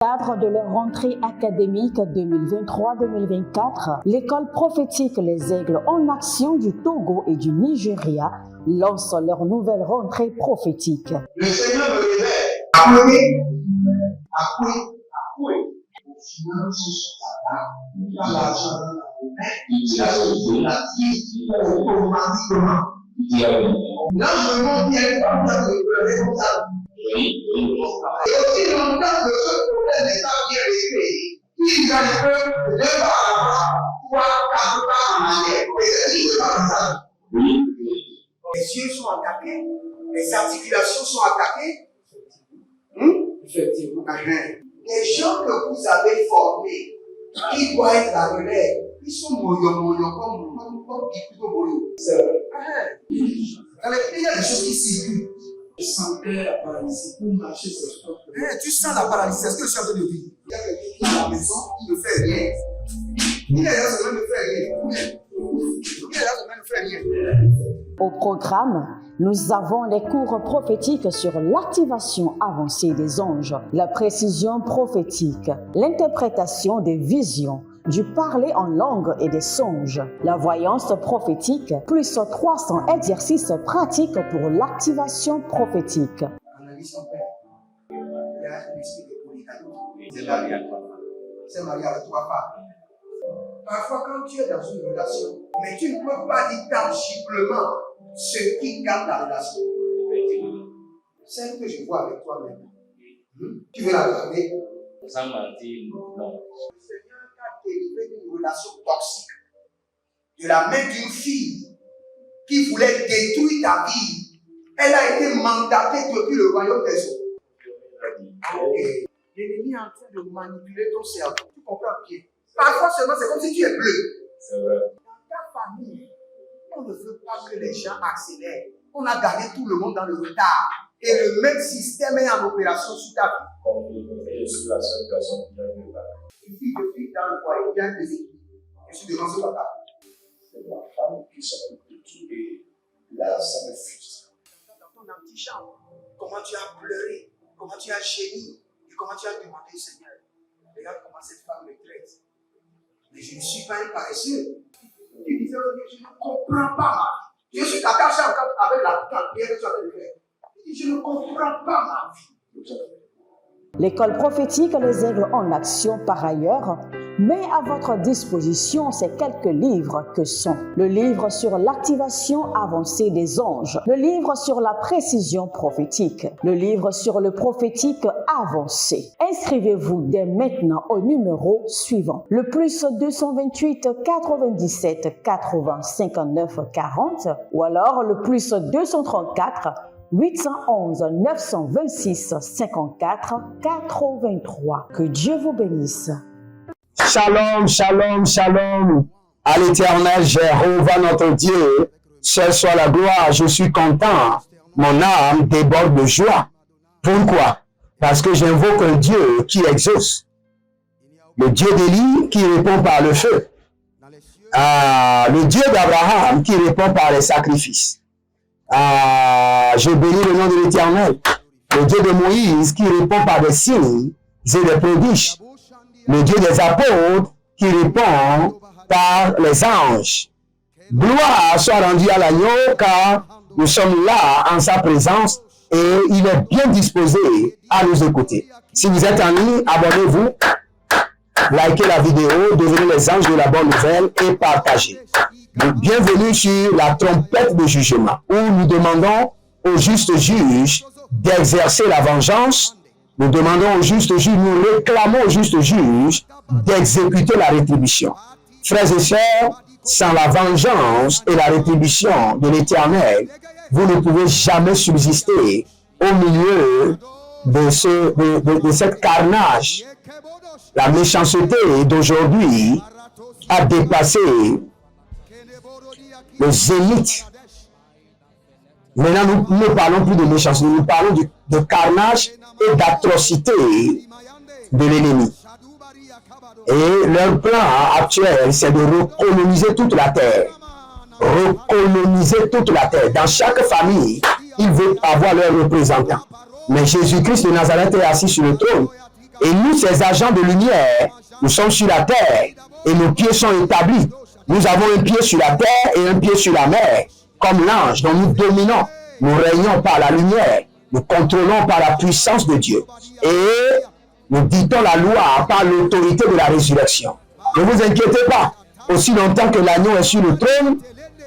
Cadre de leur rentrée académique 2023-2024, l'école prophétique Les Aigles en Action du Togo et du Nigeria lance leur nouvelle rentrée prophétique. Le Seigneur me révèle. Appelez. Finance, dans l'argent, il a sauvé la vie automatiquement. Là, je montre bien comme ça, le responsable. Et aussi longtemps que ce problème n'est pas bien réglé, il y a des peuples de par là-bas, 3, 4 pas en arrière. Et c'est pas ça. Les yeux sont attaqués, les articulations sont attaquées. Effectivement. Les gens que vous avez formés, qui doivent être la relève, ils sont moyo comme plutôt moyo. C'est vrai. Dans les pays, il y a des choses qui circulent. Je sentais la paralysie pour marcher sur ce sport. Tu sens la paralysie, c'est ce que je suis en train de dire. Il y a quelqu'un qui est à la maison, qui ne fait rien. Il y a des gens qui ne fait rien. Au programme, nous avons les cours prophétiques sur l'activation avancée des anges, la précision prophétique, l'interprétation des visions, du parler en langue et des songes, la voyance prophétique, plus 300 exercices pratiques pour l'activation prophétique. Analyse son père. Il y a un esprit de polygamie. C'est marié à trois femmes. C'est marié à trois femmes. Parfois, quand tu es dans une relation, mais tu ne peux pas dire tangiblement ce qui garde la relation. Celle que je vois avec toi maintenant. Tu veux la regarder? Sans mentir, non. Délivré d'une relation toxique de la main d'une fille qui voulait détruire ta vie. Elle a été mandatée depuis le royaume des eaux. L'ennemi est en train de manipuler ton cerveau. Tu comprends bien? Parfois seulement, c'est comme si tu es bleu. C'est vrai. Dans ta famille, on ne veut pas que les gens accélèrent. On a gardé tout le monde dans le retard. Et le même système est en opération sur ta vie. Je suis la seule personne qui a vu ça. Une fille de fille dans le foyer, il y a des équipes. Je suis devant ce papa. C'est ma femme qui s'occupe de tout et là, ça me frustre. Dans ton antichambre, comment tu as pleuré, comment tu as gémi et comment tu as demandé au Seigneur. Regarde comment cette femme me traite. Mais je ne suis pas un paresseux. Tu disais, je ne comprends pas ma vie. Je suis attaché encore avec la prière que tu as fait de faire. Je ne comprends pas ma vie. L'école prophétique Les Aigles en Action, par ailleurs, met à votre disposition ces quelques livres que sont le livre sur l'activation avancée des anges, le livre sur la précision prophétique, le livre sur le prophétique avancé. Inscrivez-vous dès maintenant au numéro suivant, le plus 228 97 80 59 40 ou alors le plus 234 811 926 54 83. Que Dieu vous bénisse. Shalom, shalom, shalom. À l'Éternel, Jéhovah notre Dieu, seul soit la gloire. Je suis content. Mon âme déborde de joie. Pourquoi? Parce que j'invoque un Dieu qui exauce. Le Dieu d'Élie qui répond par le feu. Le Dieu d'Abraham qui répond par les sacrifices. Je bénis le nom de l'Éternel. Le Dieu de Moïse qui répond par des signes et des prodiges. Le Dieu des apôtres qui répond par les anges. Gloire soit rendue à l'agneau car nous sommes là en sa présence et il est bien disposé à nous écouter. Si vous êtes en ligne, abonnez-vous, likez la vidéo, devenez les anges de la bonne nouvelle et partagez. Bienvenue sur la trompette de jugement où nous demandons au juste juge d'exercer la vengeance. Nous demandons au juste juge, nous réclamons au juste juge d'exécuter la rétribution. Frères et sœurs, sans la vengeance et la rétribution de l'Éternel, vous ne pouvez jamais subsister au milieu de cette carnage. La méchanceté d'aujourd'hui a dépassé le zénith. Maintenant, nous ne parlons plus de méchanceté, nous parlons de carnage et d'atrocité de l'ennemi. Et leur plan actuel, c'est de recoloniser toute la terre. Recoloniser toute la terre. Dans chaque famille, ils veulent avoir leurs représentants. Mais Jésus-Christ de Nazareth est assis sur le trône. Et nous, ces agents de lumière, nous sommes sur la terre et nos pieds sont établis. Nous avons un pied sur la terre et un pied sur la mer. Comme l'ange dont nous dominons, nous régnons par la lumière, nous contrôlons par la puissance de Dieu. Et nous dictons la loi par l'autorité de la résurrection. Ne vous inquiétez pas, aussi longtemps que l'agneau est sur le trône,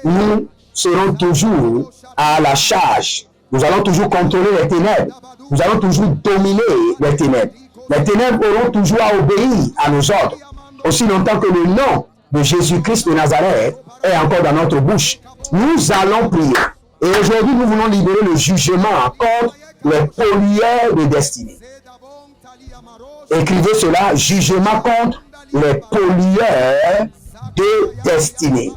nous serons toujours à la charge. Nous allons toujours contrôler les ténèbres. Nous allons toujours dominer les ténèbres. Les ténèbres auront toujours à obéir à nos ordres, aussi longtemps que le nom de Jésus-Christ de Nazareth est encore dans notre bouche. Nous allons prier. Et aujourd'hui, nous voulons libérer le jugement contre les pollueurs de destinée. Écrivez cela, jugement contre les pollueurs de destinée.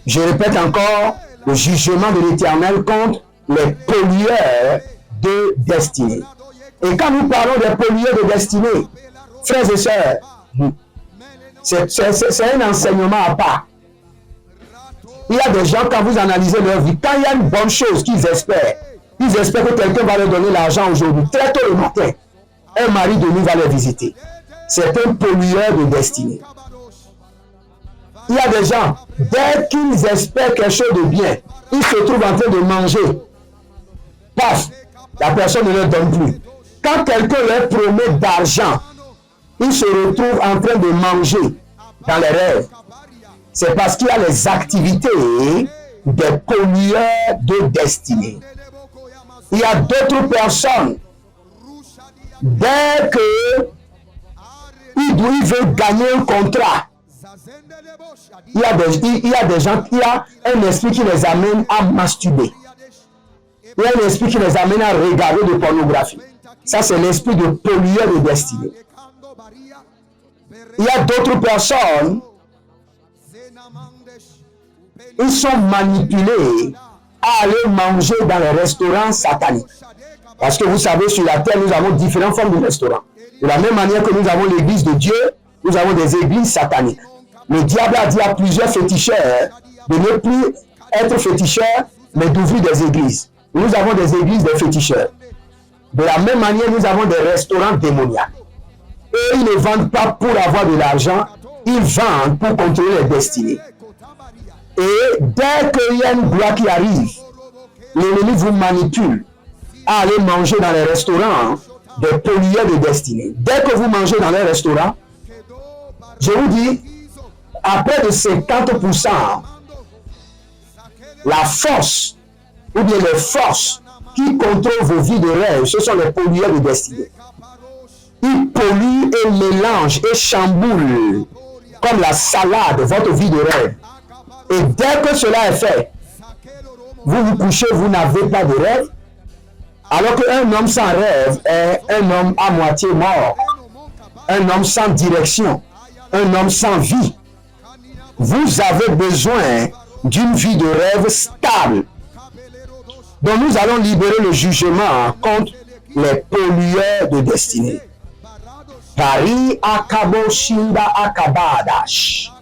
Je répète encore, le jugement de l'Éternel contre les pollueurs de destinée. Et quand nous parlons des pollueurs de destinée, frères et sœurs, c'est un enseignement à part. Il y a des gens, quand vous analysez leur vie, quand il y a une bonne chose qu'ils espèrent que quelqu'un va leur donner l'argent aujourd'hui, très tôt le matin, un mari de nous va les visiter. C'est un pollueur de destinée. Il y a des gens, dès qu'ils espèrent quelque chose de bien, ils se trouvent en train de manger. Paf, la personne ne leur donne plus. Quand quelqu'un leur promet d'argent, ils se retrouvent en train de manger dans les rêves. C'est parce qu'il y a les activités des pollueurs de destinée. Il y a d'autres personnes, dès qu'ils veulent gagner un contrat, il y a des gens qui ont un esprit qui les amène à masturber. Il y a un esprit qui les amène à regarder de pornographie. Ça, c'est l'esprit de pollueur de destinée. Il y a d'autres personnes, ils sont manipulés à aller manger dans les restaurants sataniques. Parce que vous savez, sur la terre, nous avons différentes formes de restaurants. De la même manière que nous avons l'église de Dieu, nous avons des églises sataniques. Le diable a dit à plusieurs féticheurs de ne plus être féticheurs, mais d'ouvrir des églises. Nous avons des églises de féticheurs. De la même manière, nous avons des restaurants démoniaques. Et ils ne vendent pas pour avoir de l'argent, ils vendent pour contrôler les destinées. Et dès qu'il y a une gloire qui arrive, l'ennemi vous manipule à aller manger dans les restaurants des pollueurs de destinée. Dès que vous mangez dans les restaurants, je vous dis, à près de 50%, la force, ou bien les forces qui contrôlent vos vies de rêve, ce sont les pollueurs de destinée. Ils polluent et mélangent et chamboulent comme la salade votre vie de rêve. Et dès que cela est fait, vous vous couchez, vous n'avez pas de rêve. Alors qu'un homme sans rêve est un homme à moitié mort. Un homme sans direction. Un homme sans vie. Vous avez besoin d'une vie de rêve stable. Donc nous allons libérer le jugement contre les pollueurs de destinée. Bari akabo shinda akabadash.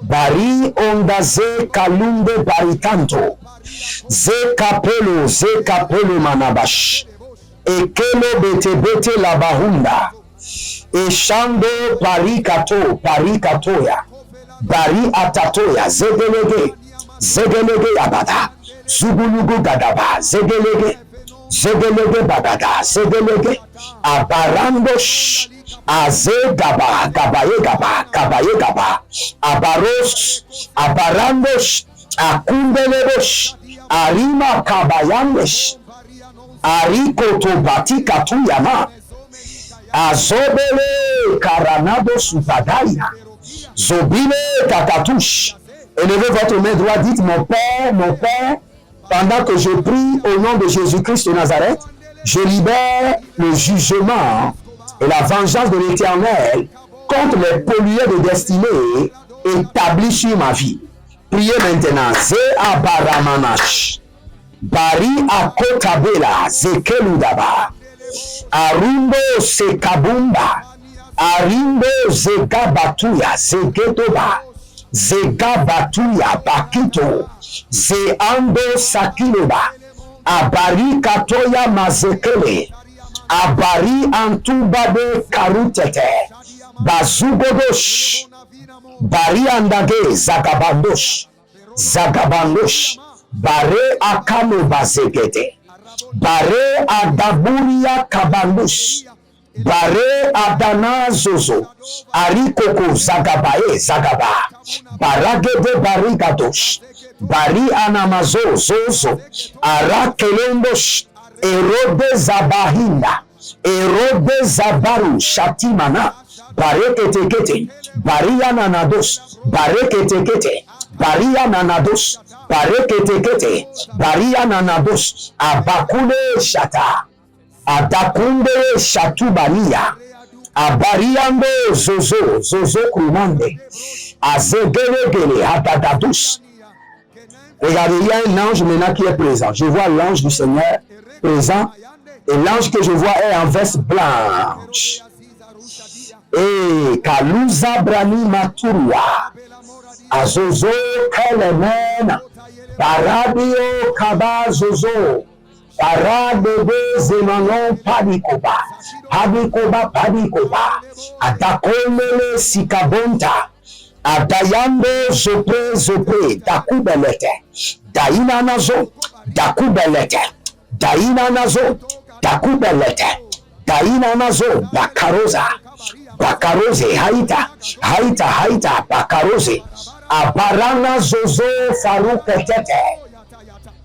Bari onda ze kalumbe barikanto. Ze kapelo manabash. Ekelo bete bete la bahunda. Eshando parikatoya. Bari atatoya zegelege abada. Zubulugu gadaba zegelege bagada zegelege abarandosh azegaba kabaye gaba abarandosh akundelebosh arima kabayandesh arikoto batika tuyama azobele karanado subadaya zobile kakatush. Élevez votre main droite, dites mon Père, pendant que je prie au nom de Jésus-Christ de Nazareth, je libère le jugement et la vengeance de l'Éternel contre les pollueurs de destinée établis sur ma vie. Priez maintenant. Ze abaramanash. Bari akotabela zekeludaba. Arumbo sekabumba. Arimbo zegabatuya zegetoba. Zega batuya bakito, ze ando sakiloba, abari katoya mazekele, Abari antubade karutete. Bazugodosh. Bari andage zagabandosh. Zagabandosh. Bare akano bazegete. Bare adaburia kabandosh. Bare adana zozo. Arikoko zagabae zagaba. Baragede barigadosh. Bari anamazo zozo. Arakelendosh. Erode zabahinda. Erode zabaru shatimana. Bareketekete. Baria nanados. Bareketekete. Baria nanados. Bareketekete. Baria nanados. Abakule shata. Adakunde shatubania. Abariando zozo. Zozo krumande. Azegelegele. Abadadus. Regardez, il y a un ange maintenant qui est présent. Je vois l'ange du Seigneur présent. Et l'ange que je vois est en veste blanche. Et Kaluza Brani Maturua. Azozo Kelemen. Paradio Kaba Zozo. Paradebe Zemanon Padikoba. Padikoba Padikoba. Adakomele Sikabonta. Adayando Zopre Zopre. Dakubelete. Daina Nazo. Dakubelete. Daina Nazo. Dakubelete. Daina Nazo. Bakaroza. Bakaroze. Haita. Haita. Haita. Bakaroze. Abarana Zozo Faruketete.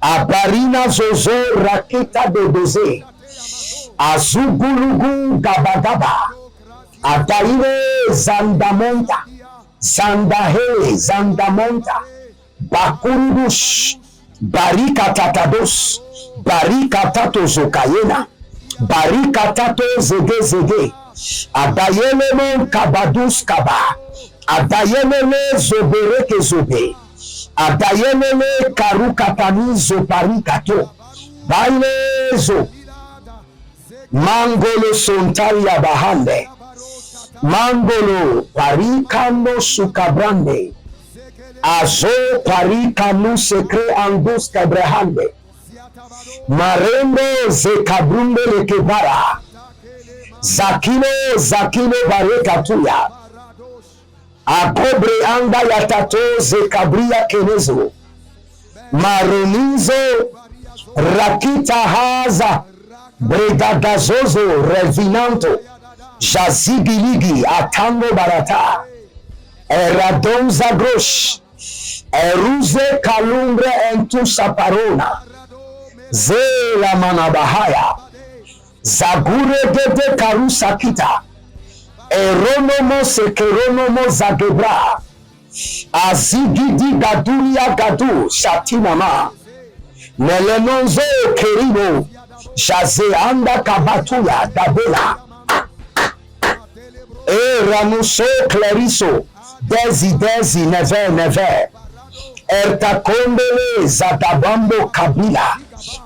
Abarina Zozo Rakita de Doze. Azugulugu Gabagaba. Adaire Zandamonta. Zandahe Zandamonta. Bakurudush. Barikatatados. Barikatato Zokayena. Barikatato Zege Zege. Adayele Kabadus Kaba. Adayele Zobereke Zobe. Adayele Karukatani Zoparikato. Bailezo. Mangolo Sontaria Bahande. Mangolo Parikano Sukabrande. Azo Parikanu Sekre Angus Kabrahande. Marendo Zekabrunde Lekebara. Zakino Zakino Barekatuya. Akobre anda yatato Zekabria Kenezo. Maronizo Rakita Haza. Bregadazozo Revinanto. Jazigiligi Atango Barata. Eradonza Grosh. Eruze Kalumbre Entu Saparona. Zela Manabahaya. Zagure Gede Karusakita. Eronomo Sekeronomo Zagebra. Azigidi Gadulia Gadu Shatinama. Nelenonzo Kerino. Jaze Anda Kabatuya Dabela. Ranuso Clariso. Dezi Dezi Never Never. Ertakondele Zadabambo Kabila.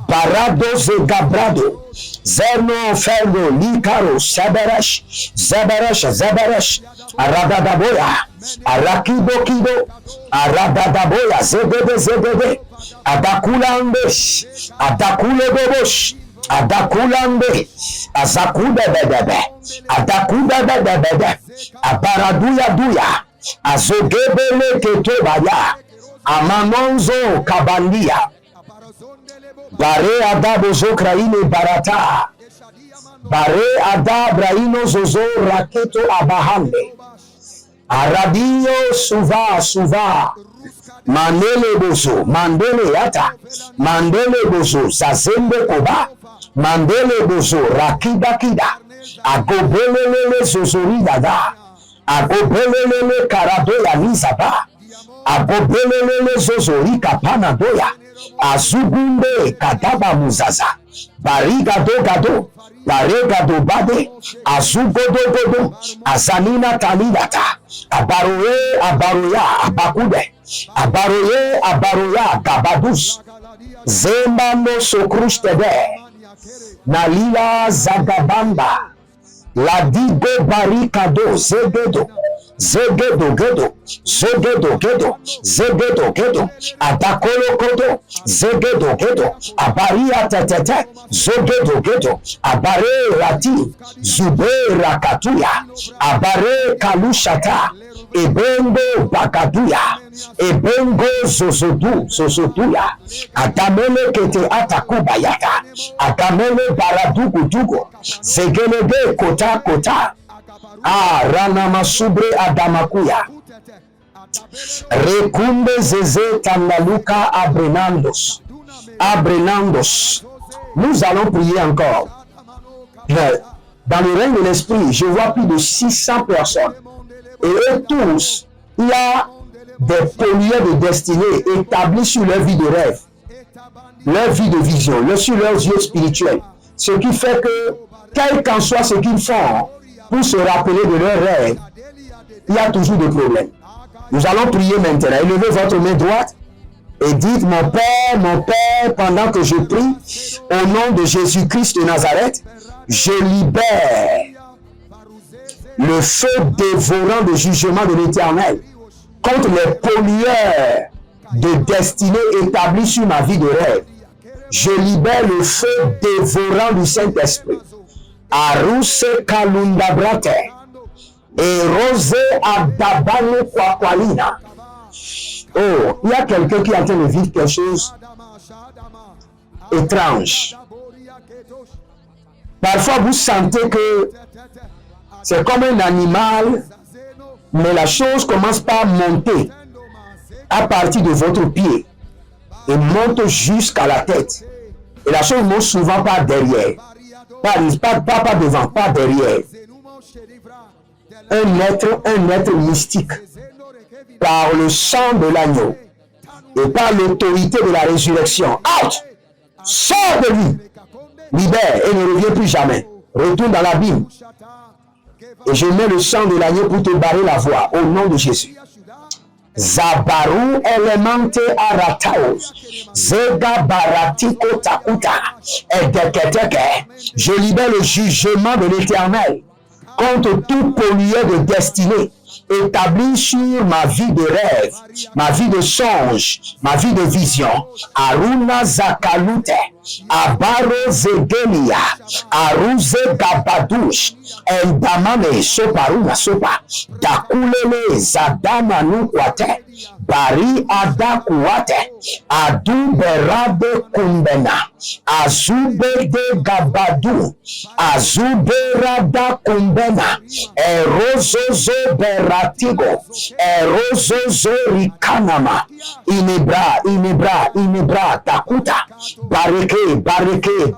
Barado Zegabrado. Zerno Ferno Likaro Sabarash. Zabarash Zabarash. Aradadaboya. Arakido Kido. Aradadaboya. Zebede Zebede. Adakulandesh. Adakule Bobosh. Adakulande. Azakuda Bedebe. Adakuda Bedebe. Abaraduya Duya. Azogebele Ketobaya. Amanonzo Kabandia. Bare Adabo Zokraine Barata. Bare Adabraino Zozo Raketo Abahande. Aradio Suva Suva. Mandele Bozo. Mandele Yata. Mandele Bozo. Zazembe Koba. Mandele Bozo. Rakida Kida. Agobelele Zozorida da. Agobelele Karadoya Nizaba. Agobelele Zozorika Panadoya. Azugunde Kadaba Muzaza. Barigado Gado. Baregado Bade. Azugodo Godo. Azanina Talidata. Abaroye Abaroya Abakude. Abaroye Abaroya Gabadus. Zembano Sokrustede. Nalila Zagabamba. Ladigo Barikado Zegedo. Zegedo gedo, zegedo gedo, zegedo gedo, adakolo kodo, zegedo gedo, abaria tetete, zegedo gedo, abare rati, zube rakatuya, abare kalushata, ebengo bakaduya, ebengo zozoduya, atamele kete atakubayata, atamele baradugudugo, zegelege kota, rana masubre adamakuya, rekunde zeze tandaluka abrenandos. Nous allons prier encore. Dans le règne de l'esprit, je vois plus de 600 personnes. Et eux tous, il y a des poliers de destinée établis sur leur vie de rêve, leur vie de vision, sur leurs yeux spirituels. Ce qui fait que, quel qu'en soit ce qu'ils font, pour se rappeler de leurs rêves, il y a toujours des problèmes. Nous allons prier maintenant. Élevez votre main droite et dites, mon Père, pendant que je prie, au nom de Jésus-Christ de Nazareth, je libère le feu dévorant de jugement de l'Éternel contre les pollueurs de destinée établis sur ma vie de rêve. Je libère le feu dévorant du Saint-Esprit. Aruse kalundabrate et rose adabane kwakwalina. Oh, il y a quelqu'un qui est en train de vivre quelque chose étrange. Parfois, vous sentez que c'est comme un animal, mais la chose commence par monter à partir de votre pied et monte jusqu'à la tête. Et la chose monte souvent par derrière. Pas devant, pas derrière. Un être mystique, par le sang de l'agneau et par l'autorité de la résurrection. Out! Sors de lui! Libère et ne reviens plus jamais. Retourne dans l'abîme. Et je mets le sang de l'agneau pour te barrer la voie au nom de Jésus. Zabaru elemente arataos, zega baratiko takuta, edeketeke. Je libère le jugement de l'Éternel contre tout pollueur de destinée établi sur ma vie de rêve, ma vie de songe, ma vie de vision. Aruna zakalute, abaro zegelia, aruze gabadush, endamane soparuna sopa, dakulele zadama nukwate, bari adakuwate, aduberade kumbena, azube de gabadu, azuberada kumbena, erozozo beratigo, erozozo rikanama, inebra, dakuta, bareke,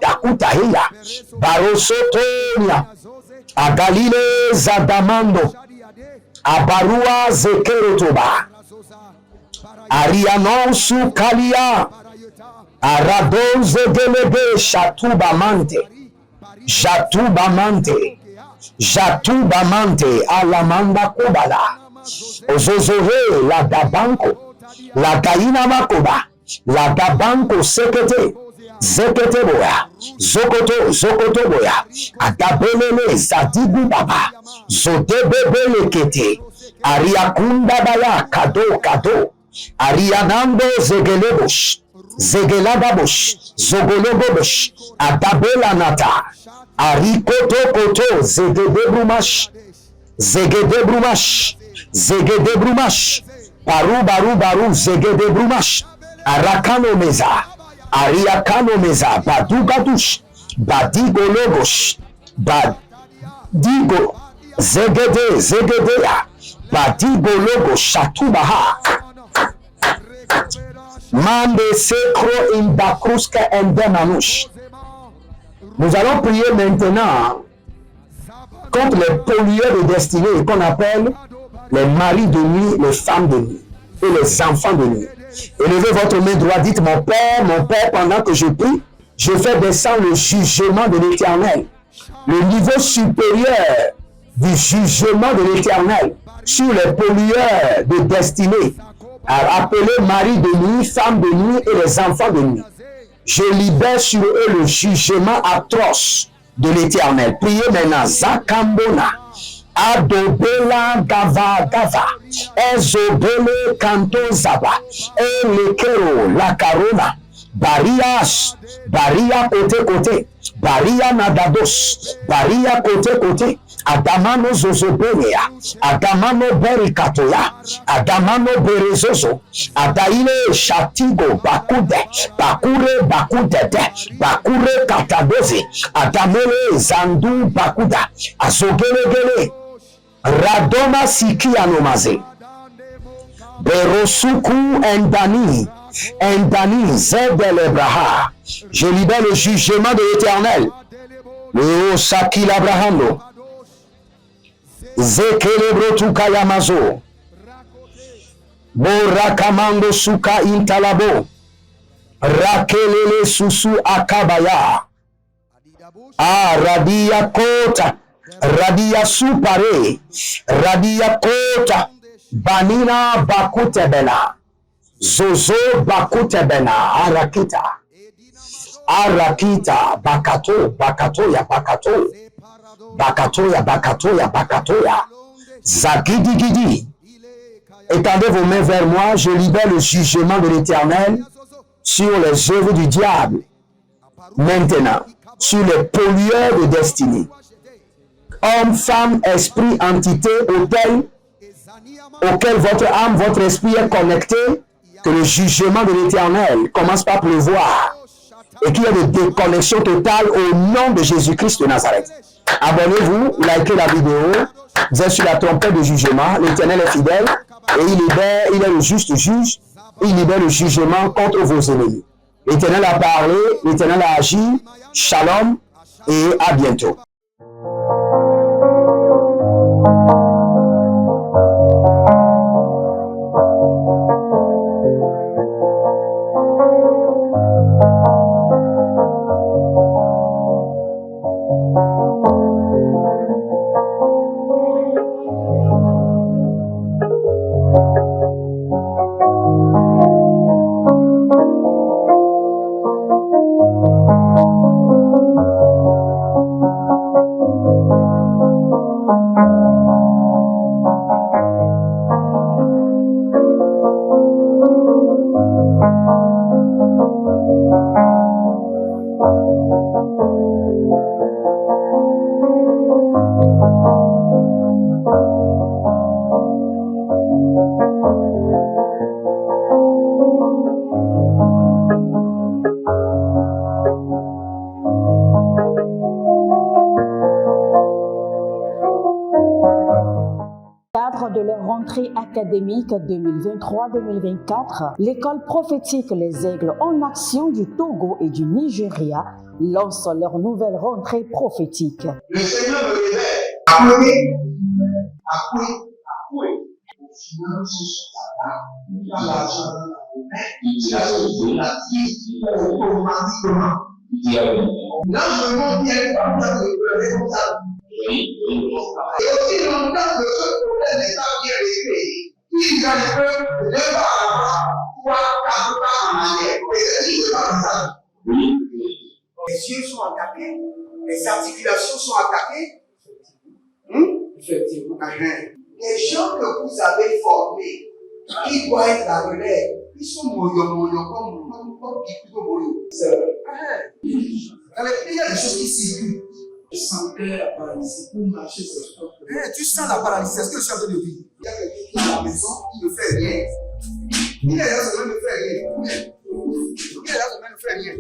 dakuta hila, barosotonia, agalile zadamando, abarua zekerotoba, arianon su kalia, aradoze delebe jatubamante, alamanda kobala, ozozore la dabanko, la gaina makoba, la dabanko sekete, zekete boya, zokoto boya, adabelele zadigu baba, zodebebele kete, ariakunda baya kado, arianando zegelebosh, zegeladabosh, zogologobosh, adabela nata, arikoto, zegedebrumash, baru, zegedebrumash, arakano meza, ariakano meza, badugadush, badigologosh, badigo, zegedeya, badigologo, shatubaha, mande sekro indakruska endemanush. Nous allons prier maintenant contre les pollueurs de destinée qu'on appelle les maris de nuit, les femmes de nuit et les enfants de nuit. Élevez votre main droite, dites mon Père, pendant que je prie, je fais descendre le jugement de l'Éternel, le niveau supérieur du jugement de l'Éternel sur les pollueurs de destinée, appelés maris de nuit, femmes de nuit et les enfants de nuit. Je libère sur eux le jugement atroce de l'Éternel. Priez maintenant. Zakambona, Adobela gava gava. Ezobele kanto zaba. Elekero la karona. Barias. Baria côté côté. Baria nadados. Baria côté côté. Adamano zozobelea. Adamano berikatoya. Adamano berezozo. Adaile shatigo bakude. Bakure bakudede. Bakure katadozi. Adamele zandu bakuda. Azogelegele. Radoma siki anomaze. Berosuku endani. Endani zedelebraha. Je libère le jugement de l'Éternel. Le osaki labrahando. Zekelebrotu kayamazo. Borakamando suka intalabo. Rakelele susu akabaya. Radia kota. Radia supare. Radia kota. Banina bakutebena. Zozo bakutebena. Arakita. Arakita. Bakato. Bakatoya. Bakato. Bakatoya. Bakatoya. Bakatoya. Zagidi gidi. Étendez vos mains vers moi, je libère le jugement de l'Éternel sur les œuvres du diable. Maintenant, sur les pollueurs de destinée. Homme, femme, esprit, entité, auquel votre âme, votre esprit est connecté, que le jugement de l'Éternel commence par pleuvoir et qu'il y ait de déconnexion totale au nom de Jésus-Christ de Nazareth. Abonnez-vous, likez la vidéo, vous êtes sur la trompette de jugement, l'Éternel est fidèle et il est le juste juge, il libère le jugement contre vos ennemis. L'Éternel a parlé, l'Éternel a agi, shalom et à bientôt. De leur rentrée académique 2023-2024, l'école prophétique Les Aigles en Action du Togo et du Nigeria lance leur nouvelle rentrée prophétique. Le Seigneur me révèle. Appelez. Au final, ce soir-là, il a l'argent dans la main. Il a sauvé la vie automatiquement. Là, je monte bien comme ça, je comme ça. Et aussi longtemps que ce problème n'est pas bien réglé, il y a un peu de pas à l'avant, 3, 4 pas en arrière. Et c'est pas comme ça. Les yeux sont attaqués, les articulations sont attaquées. Effectivement. Les gens que vous avez formés, qui doivent être la relève, ils sont moyo comme plutôt moyo. C'est vrai. Dans les pays, il y a des choses qui circulent. Je sentais la paralysie pour marcher sur le corps. Tu sens la paralysie, c'est ce que je suis en train de dire. Il y a quelqu'un qui est à la maison, qui ne fait rien. Il est là, ça ne fait rien. Il est là, ça ne fait rien.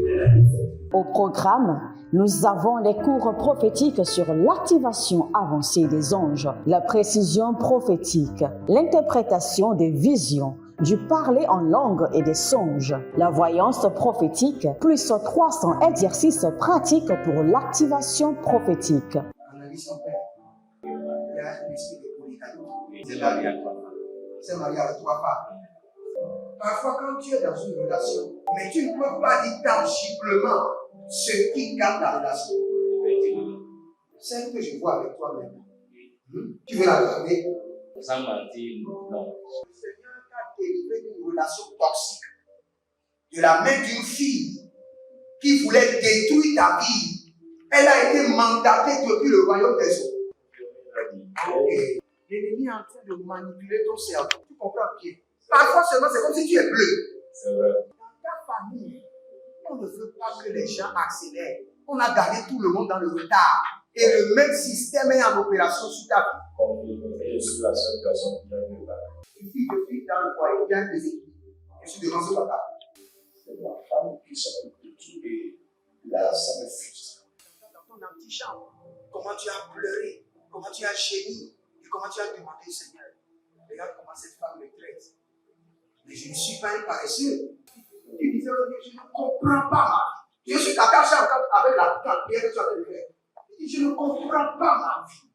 Au programme, nous avons les cours prophétiques sur l'activation avancée des anges, la précision prophétique, l'interprétation des visions, du parler en langue et des songes, la voyance prophétique, plus 300 exercices pratiques pour l'activation prophétique. Analyse son père. Il y a un esprit de polygamie. C'est marié à 3 femmes. Parfois, quand tu es dans une relation, mais tu ne peux pas dire tangiblement ce qui garde la relation. Celle que je vois avec toi maintenant. Tu veux la regarder? Sans mentir, non. Le Seigneur t'a délivré d'une relation toxique. De la main d'une fille qui voulait détruire ta vie. Elle a été mandatée depuis le royaume des eaux. Et l'ennemi est en train de manipuler ton cerveau. Tu comprends bien. Parfois seulement, c'est comme si tu es bleu. C'est vrai. Dans ta famille, on ne veut pas que les gens accélèrent. On a gardé tout le monde dans le retard. Et le même système est en opération sur ta vie. Comme je suis la seule personne qui a eu le bac. Une fille de fille dans le foyer, il y a un déséquilibre. Je suis devant ce papa. C'est ma femme qui s'occupe de tout. Et là, ça me frustre. Dans ton antichambre, comment tu as pleuré, comment tu as gémi, et comment tu as demandé au Seigneur. Regarde comment cette femme me traite. Mais je ne suis pas un paresseux. Tu disais, je ne comprends pas ma vie. Je suis caché encore avec la prière que tu as fait de faire. Je ne comprends pas ma vie.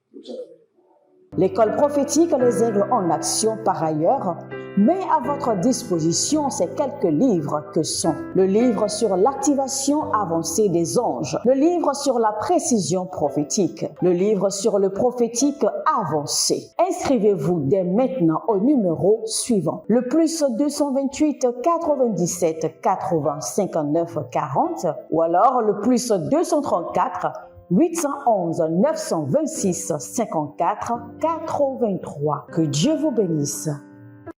L'école prophétique Les Aigles en Action, par ailleurs, met à votre disposition ces quelques livres que sont le livre sur l'activation avancée des anges, le livre sur la précision prophétique, le livre sur le prophétique avancé. Inscrivez-vous dès maintenant au numéro suivant, le plus 228 97 80 59 40 ou alors le plus 234 811 926 54 83. Que Dieu vous bénisse.